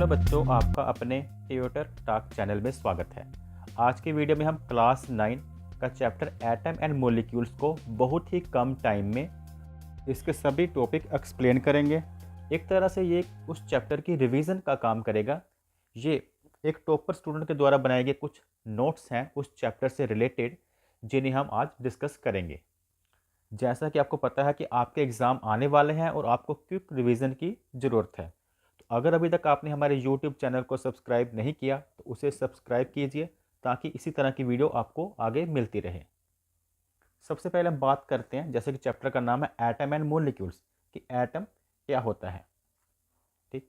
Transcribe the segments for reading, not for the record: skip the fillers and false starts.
बच्चों, आपका अपने ट्यूटर टॉक चैनल में स्वागत है। आज की वीडियो में हम क्लास 9 का चैप्टर एटम एंड मॉलिक्यूल्स को बहुत ही कम टाइम में इसके सभी टॉपिक एक्सप्लेन करेंगे। एक तरह से ये उस चैप्टर की रिवीजन का काम करेगा। ये एक टॉपर स्टूडेंट के द्वारा बनाए गए कुछ नोट्स हैं उस चैप्टर से रिलेटेड, जिन्हें हम आज डिस्कस करेंगे। जैसा कि आपको पता है कि आपके एग्ज़ाम आने वाले हैं और आपको क्विक रिवीजन की ज़रूरत है। तो अगर अभी तक आपने हमारे यूट्यूब चैनल को सब्सक्राइब नहीं किया तो उसे सब्सक्राइब कीजिए, ताकि इसी तरह की वीडियो आपको आगे मिलती रहे। सबसे पहले हम बात करते हैं, जैसे कि चैप्टर का नाम है एटम एंड मॉलिक्यूल्स, कि एटम क्या होता है। ठीक,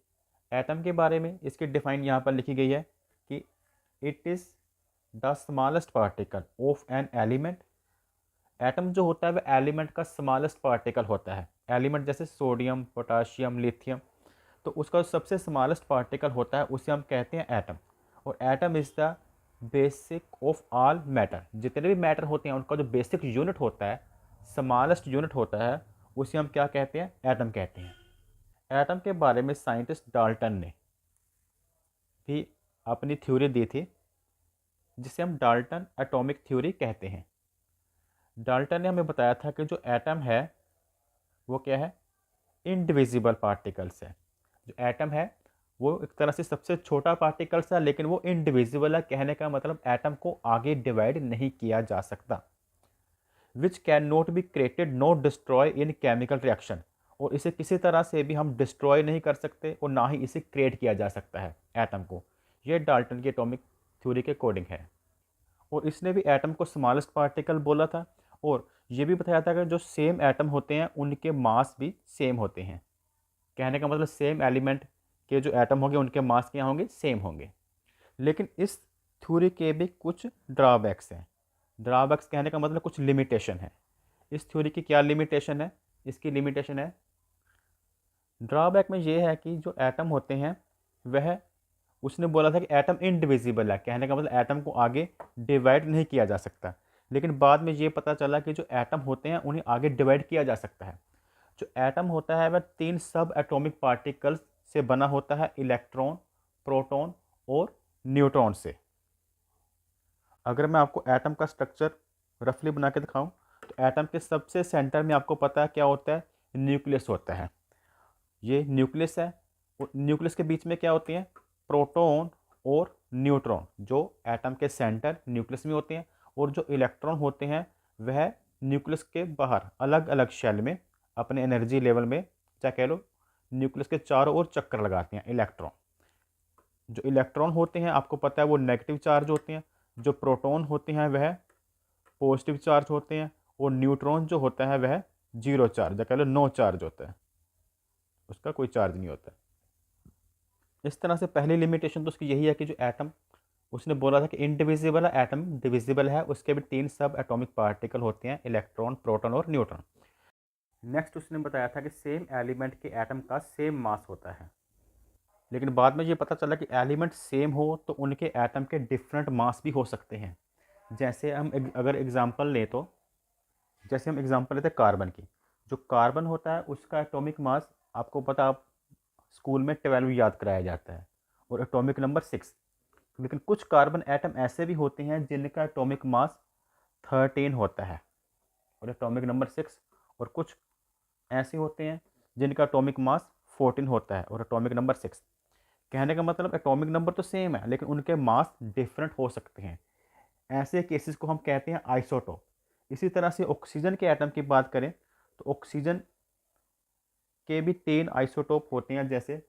एटम के बारे में इसकी डिफाइन यहाँ पर लिखी गई है कि it is the smallest particle of an element. Atom जो होता है वह एलिमेंट का स्मॉलेस्ट पार्टिकल होता है। एलिमेंट जैसे सोडियम, पोटाशियम, लिथियम, तो उसका जो सबसे स्मॉलेस्ट पार्टिकल होता है उसे हम कहते हैं एटम। और atom is the basic of all matter. जितने भी मैटर होते हैं उनका जो बेसिक यूनिट होता है, स्मॉलेस्ट यूनिट होता है, उसे हम क्या कहते हैं? एटम कहते हैं। एटम के बारे में साइंटिस्ट डाल्टन ने भी अपनी थ्योरी दी थी, जिसे हम डाल्टन एटॉमिक थ्योरी कहते हैं। डाल्टन ने हमें बताया था कि जो एटम है वो क्या है? इनडिविजिबल पार्टिकल्स है। जो एटम है वो एक तरह से सबसे छोटा पार्टिकल्स है, लेकिन वो इनडिविजिबल है। कहने का मतलब एटम को आगे डिवाइड नहीं किया जा सकता। Which can not be created not destroy in chemical reaction. और इसे किसी तरह से भी हम डिस्ट्रॉय नहीं कर सकते और ना ही इसे क्रिएट किया जा सकता है एटम को। ये डाल्टन की एटॉमिक थ्योरी के अकॉर्डिंग है। और इसने भी एटम को स्मॉलेस्ट पार्टिकल बोला था, और ये भी बताया था कि जो सेम एटम होते हैं उनके मास भी सेम होते हैं। कहने का मतलब सेम एलिमेंट के जो एटम होंगे उनके मास क्या होंगे? सेम होंगे। लेकिन इस थ्योरी के भी कुछ ड्रॉबैक्स हैं। ड्रॉबैक्स कहने का मतलब कुछ लिमिटेशन है। इस थ्योरी की क्या लिमिटेशन है? इसकी लिमिटेशन है, ड्रॉबैक में ये है कि जो एटम होते हैं वह, उसने बोला था कि एटम इनडिविजिबल है। कहने का मतलब एटम को आगे डिवाइड नहीं किया जा सकता। लेकिन बाद में ये पता चला कि जो एटम होते हैं उन्हें आगे डिवाइड किया जा सकता है। जो एटम होता है वह 3 सब एटॉमिक पार्टिकल्स से बना होता है, इलेक्ट्रॉन, प्रोटॉन और न्यूट्रॉन से। अगर मैं आपको एटम का स्ट्रक्चर रफली बना के दिखाऊं, तो एटम के सबसे सेंटर में आपको पता है क्या होता है? न्यूक्लियस होता है। ये न्यूक्लियस है, और न्यूक्लियस के बीच में क्या होती हैं? प्रोटॉन और न्यूट्रॉन, जो एटम के सेंटर न्यूक्लियस में होते हैं। और जो इलेक्ट्रॉन होते हैं वह न्यूक्लियस के बाहर अलग अलग शेल में अपने एनर्जी लेवल में, चाहे कह लो, न्यूक्लियस के चारों ओर चक्कर लगाते हैं इलेक्ट्रॉन। जो इलेक्ट्रॉन होते हैं आपको पता है वो नेगेटिव चार्ज होते हैं। जो प्रोटॉन होते हैं वह पॉजिटिव चार्ज होते हैं। और न्यूट्रॉन जो होता है वह जीरो चार्ज, या कह लो नो चार्ज होता है, उसका कोई चार्ज नहीं होता। इस तरह से पहली लिमिटेशन तो उसकी यही है कि जो एटम, उसने बोला था कि इनडिविजिबल है, एटम डिविजिबल है, उसके भी 3 सब एटॉमिक पार्टिकल होते हैं, इलेक्ट्रॉन, प्रोटॉन और न्यूट्रॉन। नेक्स्ट उसने बताया था कि सेम एलिमेंट के एटम का सेम मास होता है। लेकिन बाद में ये पता चला कि एलिमेंट सेम हो तो उनके एटम के डिफरेंट मास भी हो सकते हैं। जैसे हम अगर एग्जांपल लें तो, जैसे हम एग्जांपल लेते हैं कार्बन की। जो कार्बन होता है उसका एटॉमिक मास, आपको पता, आप स्कूल में 12 याद कराया जाता है, और एटॉमिक नंबर 6। लेकिन कुछ कार्बन एटम ऐसे भी होते हैं जिनका एटॉमिक मास 13 होता है और एटॉमिक नंबर 6। और कुछ ऐसे होते हैं जिनका एटॉमिक मास 14 होता है और एटॉमिक नंबर 6। कहने का मतलब एटॉमिक नंबर तो सेम है, लेकिन उनके मास डिफरेंट हो सकते हैं। ऐसे केसेस को हम कहते हैं आइसोटोप। इसी तरह से ऑक्सीजन के एटम की बात करें तो ऑक्सीजन के भी 3 आइसोटोप होते हैं। जैसे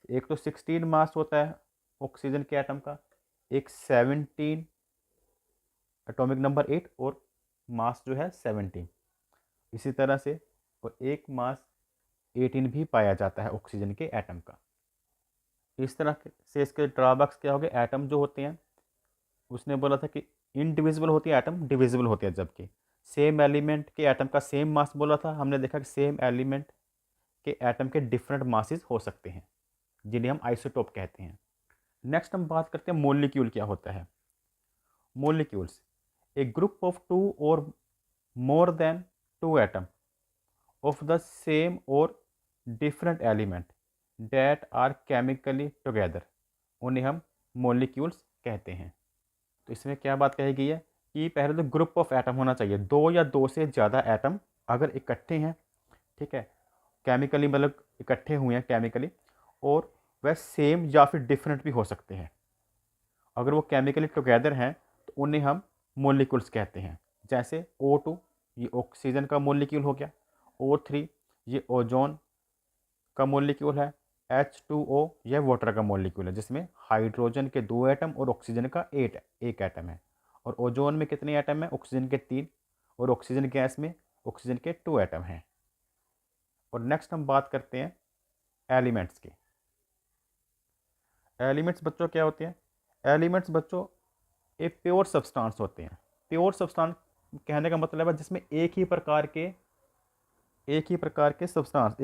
एक तो 16 मास होता है ऑक्सीजन के एटम का, एक 17 एटॉमिक नंबर 8 और मास जो है 17। इसी तरह से और एक मास 18 भी पाया जाता है ऑक्सीजन के एटम का। इस तरह से इसके ड्रॉबैक्स क्या हो गए? एटम जो होते हैं, उसने बोला था कि इनडिविजिबल होती है, एटम डिविजिबल होती है। जबकि सेम एलिमेंट के एटम का सेम मास बोला था, हमने देखा कि सेम एलिमेंट के एटम के डिफरेंट मासेस हो सकते हैं, जिन्हें हम आइसोटोप कहते हैं। नेक्स्ट हम बात करते हैं मोलिक्यूल क्या होता है। मोलिक्यूल्स, ए ग्रुप ऑफ 2 और more than 2 atom of the same or different element that are chemically together, उन्हें हम मोलिक्यूल्स कहते हैं। तो इसमें क्या बात कही गई है कि पहले तो ग्रुप ऑफ एटम होना चाहिए, दो या दो से ज़्यादा एटम अगर इकट्ठे हैं, ठीक है, केमिकली मतलब इकट्ठे हुए हैं केमिकली, और वह सेम या फिर डिफरेंट भी हो सकते हैं। अगर वो केमिकली टुगेदर हैं तो उन्हें हम मोलिक्यूल्स कहते हैं। जैसे O2 ये ऑक्सीजन का मोलिक्यूल हो गया, O3 ये ओजोन का मोलिक्यूल है, H2O यह वाटर का मोलिक्यूल है जिसमें हाइड्रोजन के 2 एटम और ऑक्सीजन का एक एटम है। और ओजोन में कितने एटम हैं? ऑक्सीजन के 3, और ऑक्सीजन गैस में ऑक्सीजन के 2 एटम हैं। और नेक्स्ट हम बात करते हैं एलिमेंट्स की। एलिमेंट्स बच्चों क्या होते हैं? एलिमेंट्स बच्चों एक प्योर सब्सटेंस होते हैं। प्योर सब्सटेंस कहने का मतलब है जिसमें एक ही प्रकार के सब्सटेंस,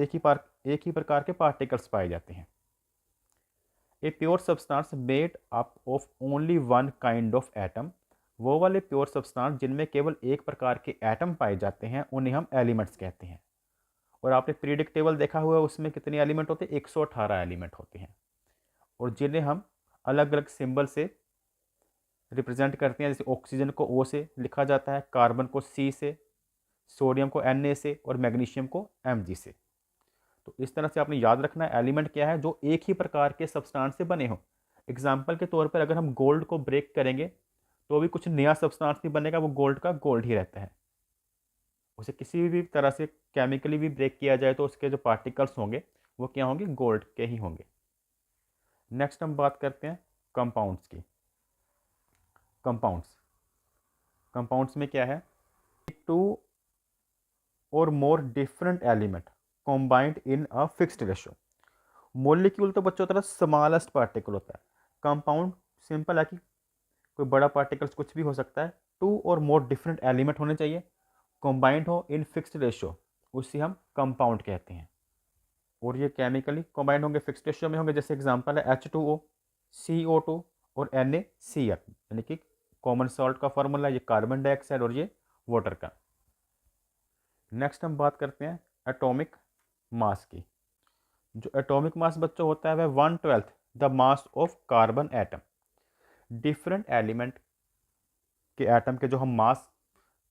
एक ही प्रकार के पार्टिकल्स पाए जाते हैं। A pure substance made up of only one kind of atom, वो वाले प्योर सब्सटेंस जिनमें केवल एक प्रकार के एटम पाए जाते हैं उन्हें हम एलिमेंट्स कहते हैं। और आपने पीरियडिक टेबल देखा हुआ है, उसमें कितने एलिमेंट होते हैं? 118 एलिमेंट होते हैं, और जिन्हें हम अलग अलग सिंबल से रिप्रेजेंट करते हैं। जैसे ऑक्सीजन को O से लिखा जाता है, कार्बन को C से, सोडियम को Na से, और मैग्नीशियम को Mg से। तो इस तरह से आपने याद रखना है एलिमेंट क्या है, जो एक ही प्रकार के सब्सटेंस से बने हों। एग्जाम्पल के तौर पर अगर हम गोल्ड को ब्रेक करेंगे तो भी कुछ नया सब्सटेंस नहीं बनेगा, वो गोल्ड का गोल्ड ही रहता है। उसे किसी भी तरह से केमिकली भी ब्रेक किया जाए तो उसके जो पार्टिकल्स होंगे वो क्या होंगे? गोल्ड के ही होंगे। नेक्स्ट हम बात करते हैं कंपाउंड्स की। कंपाउंड्स में क्या है? टू और more different element combined in a fixed ratio. Molecule तो बच्चों तरह स्मॉलेस्ट पार्टिकल होता है। कंपाउंड सिंपल है कि कोई बड़ा पार्टिकल्स कुछ भी हो सकता है। टू और मोर डिफरेंट एलिमेंट होने चाहिए, कॉम्बाइंड हो इन फिक्स्ड रेशो, उसे हम कंपाउंड कहते हैं। और ये केमिकली कॉम्बाइंड होंगे, फिक्स्ड रेशो में होंगे। जैसे एग्जांपल है H2O, CO2 और NaCl, यानी कि कॉमन सॉल्ट का फार्मूला, ये कार्बन डाइऑक्साइड और ये वाटर का। नेक्स्ट हम बात करते हैं एटॉमिक मास की। जो एटॉमिक मास बच्चों होता है वह 1/12 the mass of carbon atom. Different element के एटम के जो हम मास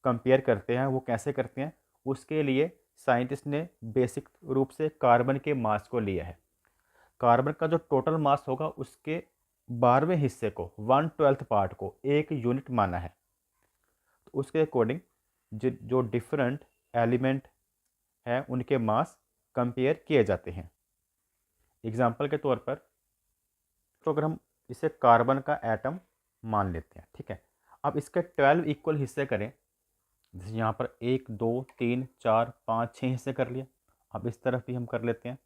कंपेयर करते हैं वो कैसे करते हैं, उसके लिए साइंटिस्ट ने बेसिक रूप से कार्बन के मास को लिया है। कार्बन का जो टोटल मास होगा उसके 12वें हिस्से को, 1/12 पार्ट को एक यूनिट माना है। तो उसके अकॉर्डिंग जो डिफरेंट एलिमेंट हैं उनके मास कंपेयर किए जाते हैं। एग्जाम्पल के तौर पर तो अगर हम इसे कार्बन का एटम मान लेते हैं, ठीक है, अब इसके 12 इक्वल हिस्से करें। जैसे यहाँ पर 1 2 3 4 5 6 हिस्से कर लिए। अब इस तरफ भी हम कर लेते हैं।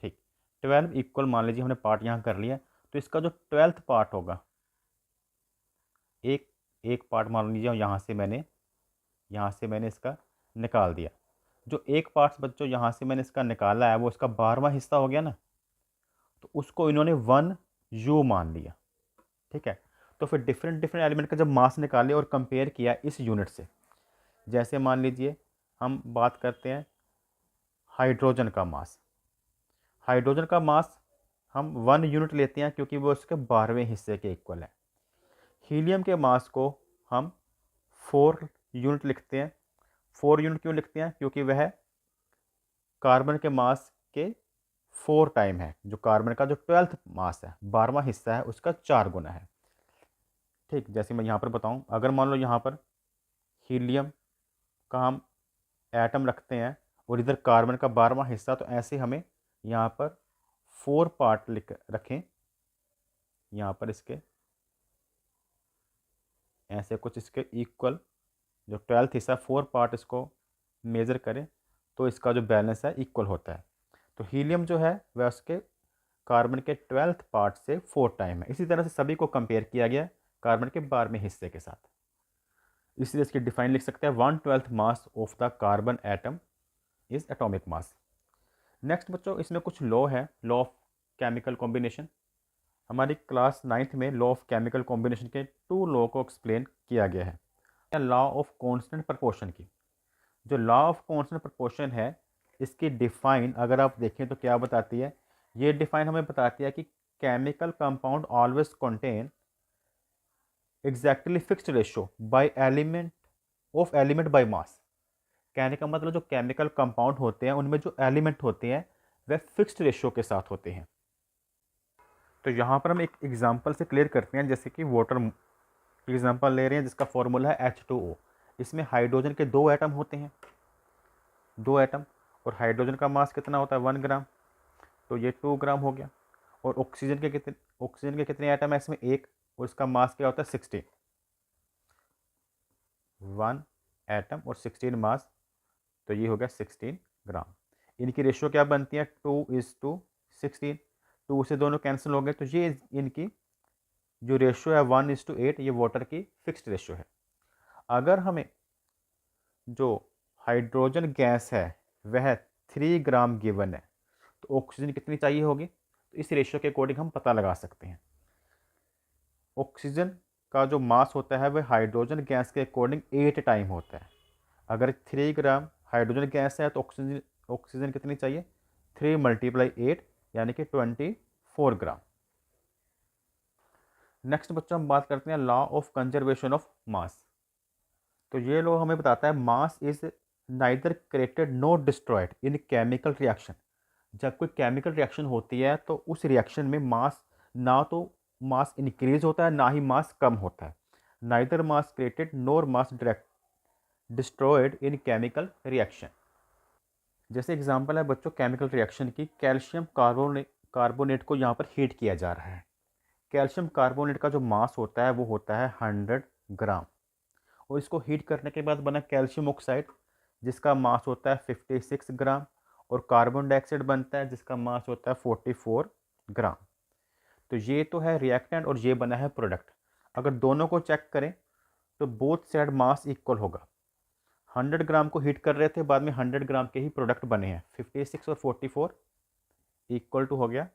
ठीक, 12 इक्वल मान लीजिए हमने पार्ट यहाँ कर लिया। तो इसका जो 12th पार्ट होगा, एक एक पार्ट मान लीजिए यहाँ से मैंने इसका निकाल दिया। जो एक पार्ट बच्चों यहाँ से मैंने इसका निकाला है वो इसका 12वां हिस्सा हो गया ना, तो उसको इन्होंने 1U मान लिया। ठीक है, तो फिर डिफरेंट डिफरेंट एलिमेंट का जब मास निकाले और कंपेयर किया इस यूनिट से। जैसे मान लीजिए हम बात करते हैं हाइड्रोजन का मास। हाइड्रोजन का मास हम 1 यूनिट लेते हैं क्योंकि वो उसके 12वें हिस्से के इक्वल है। हीलियम के मास को हम 4 यूनिट लिखते हैं। 4 यूनिट क्यों लिखते हैं? क्योंकि वह कार्बन के मास के 4 टाइम है। जो कार्बन का जो 12th मास है, 12वां हिस्सा है, उसका 4 गुना है। ठीक, जैसे मैं यहाँ पर बताऊँ, अगर मान लो यहाँ पर हीलियम का हम एटम रखते हैं और इधर कार्बन का 12वां हिस्सा, तो ऐसे हमें यहाँ पर 4 पार्ट लिख रखें। यहाँ पर इसके ऐसे कुछ इसके इक्वल जो 12th हिस्सा 4 पार्ट इसको मेज़र करें तो इसका जो बैलेंस है इक्वल होता है। तो हीलियम जो है वह उसके कार्बन के 12th पार्ट से 4 टाइम है। इसी तरह से सभी को कंपेयर किया गया कार्बन के 12वें हिस्से के साथ। इसलिए इसकी डिफाइन लिख सकते हैं 1/12 mass of the carbon atom is atomic mass. Next बच्चों इसमें कुछ लॉ है, लॉ ऑफ केमिकल कॉम्बिनेशन। हमारी क्लास 9th में लॉ ऑफ केमिकल कॉम्बिनेशन के 2 लॉ को एक्सप्लेन किया गया है। लॉ ऑफ कांस्टेंट प्रपोर्शन की। जो लॉ ऑफ कांस्टेंट प्रपोर्शन है, इसकी डिफाइन अगर आप देखें तो क्या बताती है, ये डिफाइन हमें बताती है कि chemical compound always contain exactly fixed ratio by element of element by mass. कहने का मतलब जो केमिकल कंपाउंड होते हैं उनमें जो एलिमेंट होते हैं वह फिक्स्ड रेशियो के साथ होते हैं। तो यहाँ पर हम एक एग्जांपल से क्लियर करते हैं, जैसे कि वाटर एग्जांपल ले रहे हैं जिसका फॉर्मूला है H2O। इसमें हाइड्रोजन के 2 एटम होते हैं, 2 एटम, और हाइड्रोजन का मास कितना होता है 1 ग्राम, तो ये 2 ग्राम हो गया। और ऑक्सीजन के कितने एटम है इसमें, एक, और इसका मास क्या होता है 16, 1 एटम और 16 मास, तो ये हो गया 16 ग्राम। इनकी रेशियो क्या बनती है 2:16, 2 से दोनों कैंसिल हो गए, तो ये इनकी जो रेशियो है 1:8, ये वाटर की फिक्स्ड रेशियो है। अगर हमें जो हाइड्रोजन गैस है वह 3 ग्राम गिवन है, तो ऑक्सीजन कितनी चाहिए होगी, तो इस रेशियो के अकॉर्डिंग हम पता लगा सकते हैं। ऑक्सीजन का जो मास होता है वह हाइड्रोजन गैस के अकॉर्डिंग 8 टाइम होता है। अगर 3 ग्राम हाइड्रोजन गैस है तो ऑक्सीजन कितनी चाहिए, 3 × 8 यानी कि 24 ग्राम। नेक्स्ट बच्चों हम बात करते हैं law of conservation of mass. तो ये लॉ हमें बताता है mass is neither created not destroyed in chemical reaction. जब कोई केमिकल रिएक्शन होती है तो उस रिएक्शन में मास ना तो मास इंक्रीज होता है ना ही मास कम होता है। Neither mass created nor mass direct destroyed in chemical reaction. जैसे एग्जांपल है बच्चों केमिकल रिएक्शन की, कैल्शियम कार्बोनेट को यहाँ पर हीट किया जा रहा है। कैल्शियम कार्बोनेट का जो मास होता है वो होता है 100 ग्राम, और इसको हीट करने के बाद बना कैल्शियम ऑक्साइड जिसका मास होता है 56 ग्राम, और कार्बन डाइऑक्साइड बनता है जिसका मास होता है 44 ग्राम। तो ये तो है रिएक्टेंट और ये बना है प्रोडक्ट। अगर दोनों को चेक करें तो बोथ साइड मास इक्वल होगा। 100 ग्राम को हीट कर रहे थे, बाद में 100 ग्राम के ही प्रोडक्ट बने हैं, 56 और 44 इक्वल टू हो गया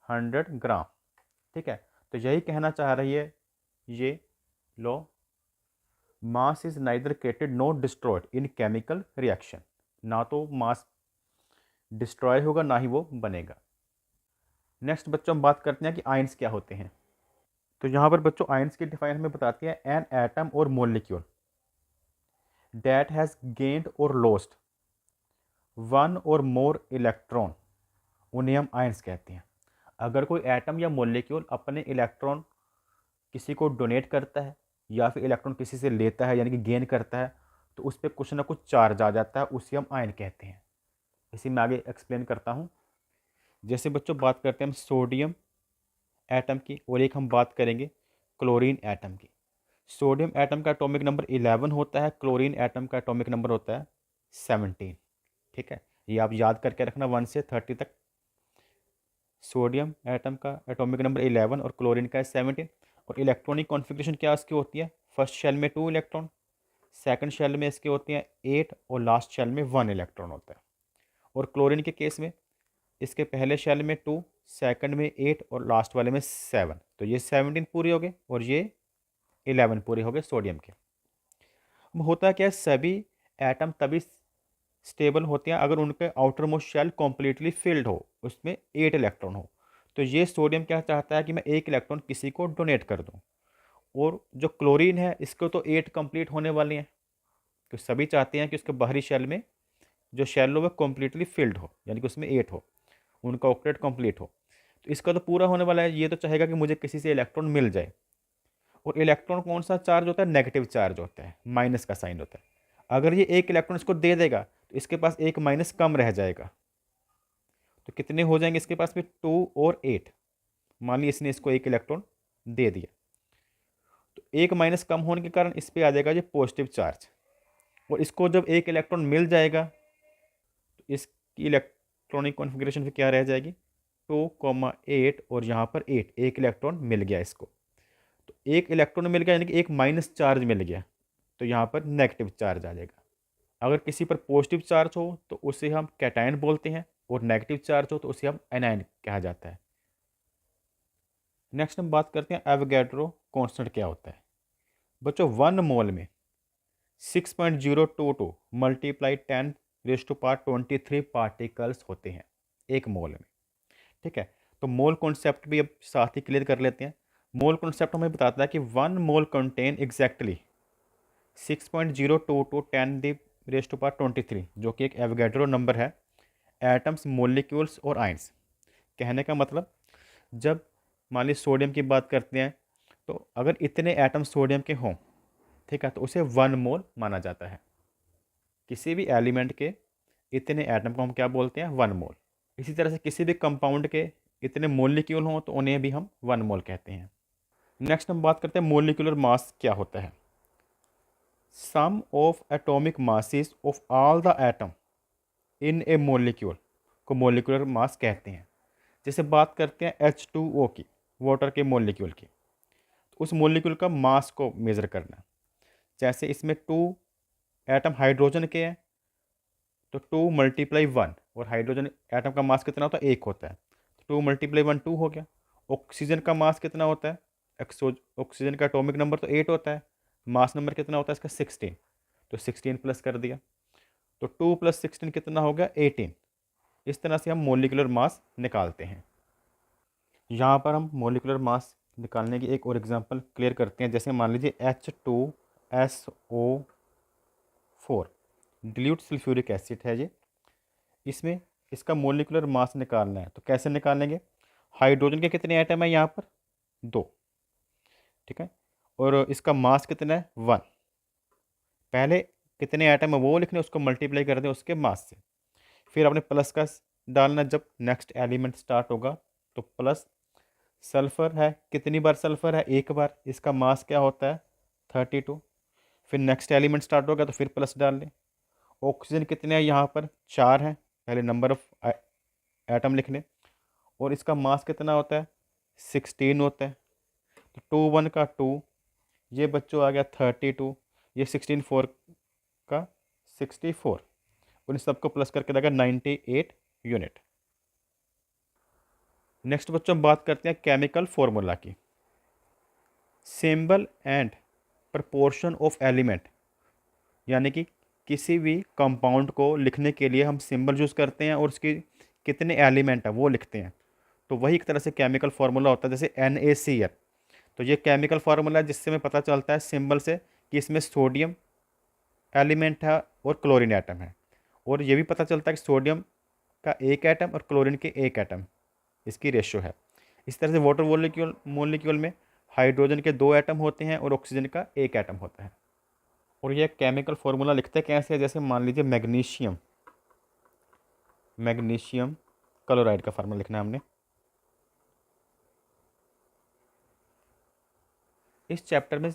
100 ग्राम। ठीक है, तो यही कहना चाह रही है ये law, mass is neither created not destroyed in chemical reaction. ना तो मास डिस्ट्रॉय होगा ना ही वो बनेगा। नेक्स्ट बच्चों हम बात करते हैं कि आयंस क्या होते हैं। तो यहाँ पर बच्चों आयंस की डिफाइन हमें बताती है एन एटम और मोलिक्यूल दैट हैज़ गेन्ड और लॉस्ट 1 और मोर इलेक्ट्रॉन, उन्हें हम आयंस कहते हैं। अगर कोई एटम या मोलिक्यूल अपने इलेक्ट्रॉन किसी को डोनेट करता है या फिर इलेक्ट्रॉन किसी से लेता है यानी कि गेन करता है, तो उस पर कुछ ना कुछ चार्ज आ जाता है, उसे हम आयन कहते हैं। इसी में आगे एक्सप्लेन करता हूँ। जैसे बच्चों बात करते हैं हम सोडियम एटम की, और एक हम बात करेंगे क्लोरीन एटम की। सोडियम एटम का एटॉमिक नंबर 11 होता है, क्लोरीन एटम का एटॉमिक नंबर होता है 17। ठीक है, ये आप याद करके रखना 1 से 30 तक। सोडियम एटम का एटॉमिक नंबर 11 और क्लोरीन का है 17। और इलेक्ट्रॉनिक कॉन्फ़िगरेशन क्या इसकी होती है, फर्स्ट शेल में 2 इलेक्ट्रॉन, सेकंड शेल में इसके होते हैं 8, और लास्ट शेल में 1 इलेक्ट्रॉन होता है। और क्लोरीन के केस में इसके पहले शेल में 2, सेकंड में 8 और लास्ट वाले में 7, तो ये 17 पूरे हो गए और ये 11 पूरे हो गए सोडियम के। अब होता क्या है, सभी एटम तभी स्टेबल होते हैं अगर उनके outermost shell completely filled हो, उसमें 8 इलेक्ट्रॉन हो। तो ये सोडियम क्या चाहता है कि मैं 1 इलेक्ट्रॉन किसी को डोनेट कर दूं, और जो क्लोरीन है इसको तो 8 कंप्लीट होने वाले हैं, तो सभी चाहते हैं कि उसके बाहरी शेल में जो शेल हो वह कम्प्लीटली फिल्ड हो, यानी कि उसमें 8 हो, उनका ऑक्टेट कंप्लीट हो। तो इसका तो पूरा होने वाला है, ये तो चाहेगा कि मुझे किसी से इलेक्ट्रॉन मिल जाए। और इलेक्ट्रॉन कौन सा चार्ज होता है, नेगेटिव चार्ज होता है, माइनस का साइन होता है। अगर ये 1 इलेक्ट्रॉन इसको दे देगा तो इसके पास 1 माइनस कम रह जाएगा, तो कितने हो जाएंगे इसके पास में 2 और 8। मान ली इसने इसको 1 इलेक्ट्रॉन दे दिया, तो 1 माइनस कम होने के कारण इस पर आ जाएगा ये पॉजिटिव चार्ज, और इसको जब 1 इलेक्ट्रॉन मिल जाएगा तो इसकी इलेक्ट्रॉनिक कॉन्फ़िगरेशन फिर क्या रह जाएगी, 2,8 और यहाँ पर 8, 1 इलेक्ट्रॉन मिल गया इसको। तो 1 इलेक्ट्रॉन मिल गया यानी कि 1 माइनस चार्ज मिल गया, तो यहाँ पर नेगेटिव चार्ज आ जाएगा। अगर किसी पर पॉजिटिव चार्ज हो तो उसे हम कैटायन बोलते हैं, और नेगेटिव चार्ज हो तो उसे हम एनायन कहा जाता है। नेक्स्ट हम बात करते हैं एवोगैड्रो कांस्टेंट क्या होता है। बच्चों 1 मोल में 6.022 मल्टीप्लाई 10⁻23 पार्टिकल्स होते हैं एक मोल में। ठीक है, तो मोल कॉन्सेप्ट भी अब साथ ही क्लियर कर लेते हैं। मोल कॉन्सेप्ट हमें बताता है कि 1 मोल कंटेन एग्जैक्टली 6.022 10⁻23 जो कि एक एवोगैड्रो नंबर है एटम्स, मोलिक्यूल्स और आयंस। कहने का मतलब जब मान लीजिए सोडियम की बात करते हैं तो अगर इतने एटम सोडियम के हों, ठीक है, तो उसे 1 मोल माना जाता है। किसी भी एलिमेंट के इतने एटम को हम क्या बोलते हैं? 1 मोल। इसी तरह से किसी भी कंपाउंड के इतने मोलिक्यूल हों तो उन्हें भी हम 1 मोल कहते हैं। नेक्स्ट हम बात करते हैं मोलिकुलर मास क्या होता है। Sum of atomic masses of all the atom in a molecule को मोलिकुलर मास कहते हैं। जैसे बात करते हैं H2O की, वाटर के मोलिक्यूल की, तो उस मोलिक्यूल का मास को मेज़र करना। जैसे इसमें 2 एटम हाइड्रोजन के हैं तो 2 × 1 और हाइड्रोजन एटम का मास कितना होता है? 1 होता है, तो 2 × 1 2 हो गया। ऑक्सीजन का मास कितना होता है? ऑक्सीजन का एटॉमिक नंबर तो 8 होता है, मास नंबर कितना होता है इसका? 16, तो 16 प्लस कर दिया, तो 2 + 16 कितना हो गया? 18। इस तरह से हम मोलिकुलर मास निकालते हैं। यहाँ पर हम मोलिकुलर मास निकालने की एक और एग्जांपल क्लियर करते हैं। जैसे मान लीजिए H2SO4 डिल्यूट सल्फ्यूरिक एसिड है ये, इसमें इसका मोलिकुलर मास निकालना है। तो कैसे निकालेंगे? हाइड्रोजन के कितने एटम है यहाँ पर? 2, ठीक है, और इसका मास कितना है? 1। पहले कितने एटम है वो लिखने, उसको मल्टीप्लाई कर दें उसके मास से, फिर आपने प्लस का डालना जब नेक्स्ट एलिमेंट स्टार्ट होगा। तो प्लस सल्फर है, कितनी बार सल्फर है? 1 बार, इसका मास क्या होता है? 32। फिर नेक्स्ट एलिमेंट स्टार्ट होगा तो फिर प्लस डाल लें। ऑक्सीजन कितने हैं यहाँ पर? 4 हैं, पहले नंबर ऑफ एटम लिख लें, और इसका मास कितना होता है? 16 होता है। तो 2 1 का 2, ये बच्चों आ गया 32, ये 16 4 का 64, और इन सबको प्लस करके देगा 98 यूनिट। नेक्स्ट बच्चों हम बात करते हैं केमिकल फॉर्मूला की। Symbol and proportion of element, यानी कि किसी भी कंपाउंड को लिखने के लिए हम सिंबल यूज़ करते हैं और उसकी कितने एलिमेंट है वो लिखते हैं। तो वही एक तरह से केमिकल फार्मूला होता है। जैसे NaCl, तो ये केमिकल फार्मूला है जिससे हमें पता चलता है सिंबल से कि इसमें सोडियम एलिमेंट है और क्लोरीन एटम है, और ये भी पता चलता है कि सोडियम का 1 एटम और क्लोरीन के 1 एटम इसकी रेशो है। इस तरह से वाटर मोलिक्यूल में हाइड्रोजन के 2 एटम होते हैं और ऑक्सीजन का 1 एटम होता है। और ये केमिकल फार्मूला लिखते कैसे है? जैसे मान लीजिए मैग्नीशियम क्लोराइड का फार्मूला लिखना है हमने। इस चैप्टर में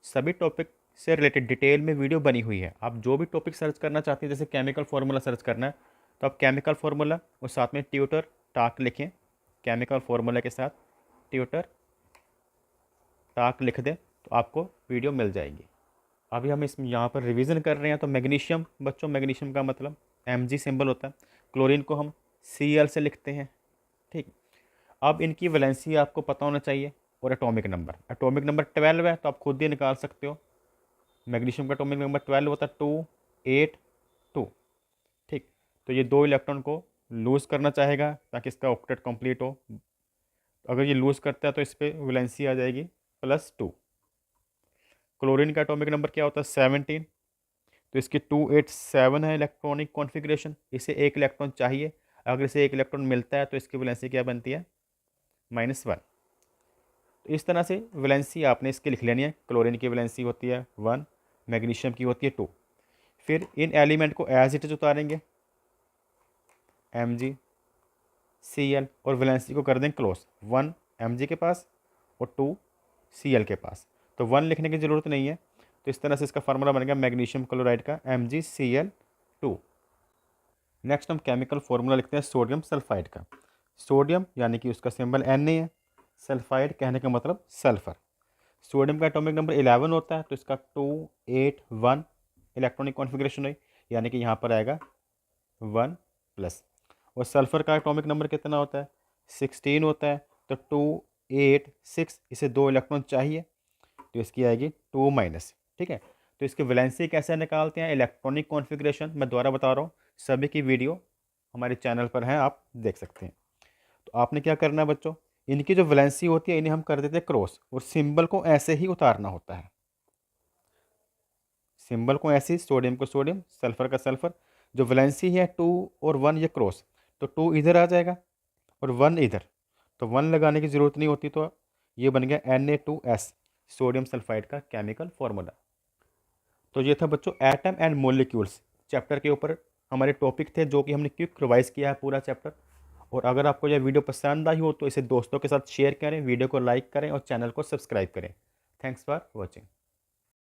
सभी टॉपिक से रिलेटेड डिटेल में वीडियो बनी हुई है। आप जो भी टॉपिक सर्च करना चाहते हैं, जैसे केमिकल फार्मूला सर्च करना है, तो आप केमिकल फार्मूला और साथ में ट्यूटर टाक लिखें, केमिकल फार्मूला के साथ ट्यूटर टाक लिख दें तो आपको वीडियो मिल जाएगी। अभी हम इसमें यहाँ पर रिवीजन कर रहे हैं। तो मैग्नीशियम बच्चों, मैग्नीशियम का मतलब Mg सिंबल होता है। क्लोरीन को हम Cl से लिखते हैं, ठीक। अब इनकी वैलेंसी आपको पता होना चाहिए, और एटॉमिक नंबर 12 है, तो आप खुद ही निकाल सकते हो। मैग्नीशियम का एटॉमिक नंबर 12 होता है 282, ठीक। तो ये 2 इलेक्ट्रॉन को लूज़ करना चाहेगा ताकि इसका ऑक्टेट कंप्लीट हो। अगर ये लूज़ करता है तो इस पर वैलेंसी आ जाएगी +2। क्लोरीन का एटॉमिक नंबर क्या होता है? 17, तो इसकी 287 है इलेक्ट्रॉनिक कॉन्फ़िगरेशन। इसे 1 इलेक्ट्रॉन चाहिए, अगर इसे 1 इलेक्ट्रॉन मिलता है तो इसकी वैलेंसी क्या बनती है? -1। तो इस तरह से वैलेंसी आपने इसकी लिख लेनी है। क्लोरीन की वैलेंसी होती है 1, मैग्नीशियम की होती है 2। फिर इन एलिमेंट को एज इट इज उतारेंगे, MgCl, और वैलेंसी को कर दें क्लोज, 1 Mg के पास और 2 Cl के पास। तो 1 लिखने की ज़रूरत नहीं है। तो इस तरह से इसका फार्मूला बन गया मैग्नीशियम क्लोराइड का MgCl2। नेक्स्ट हम केमिकल फार्मूला लिखते हैं सोडियम सल्फाइड का। सोडियम यानी कि उसका सिंबल Na है, सल्फाइड कहने का मतलब सल्फर। सोडियम का एटॉमिक नंबर 11 होता है, तो इसका 281 इलेक्ट्रॉनिक कॉन्फ़िगरेशन है, यानी कि यहाँ पर आएगा 1+। और सल्फर का एटॉमिक नंबर कितना होता है? 16 होता है, तो 286, इसे 2 इलेक्ट्रॉन चाहिए, तो इसकी आएगी 2-, ठीक है। तो इसकी वैलेंसी कैसे निकालते हैं, इलेक्ट्रॉनिक कॉन्फ़िगरेशन मैं दोबारा बता रहा हूँ, सभी की वीडियो हमारे चैनल पर है, आप देख सकते हैं। तो आपने क्या करना है बच्चों, इनकी जो वैलेंसी होती है इन्हें हम कर देते हैं क्रॉस, और सिंबल को ऐसे ही उतारना होता है। सिंबल को ऐसे ही, सोडियम को सोडियम, सल्फर का सल्फर। जो वैलेंसी है 2 और 1 ये क्रॉस, तो 2 इधर आ जाएगा और 1 इधर, तो 1 लगाने की ज़रूरत नहीं होती। तो ये बन गया Na2S, सोडियम सल्फाइड का केमिकल फॉर्मूला। तो ये था बच्चों एटम एंड मोलिक्यूल्स चैप्टर के ऊपर हमारे टॉपिक थे, जो कि हमने क्विक रिवाइज किया है पूरा चैप्टर। और अगर आपको यह वीडियो पसंद आई हो तो इसे दोस्तों के साथ शेयर करें, वीडियो को लाइक करें और चैनल को सब्सक्राइब करें। Thanks for watching.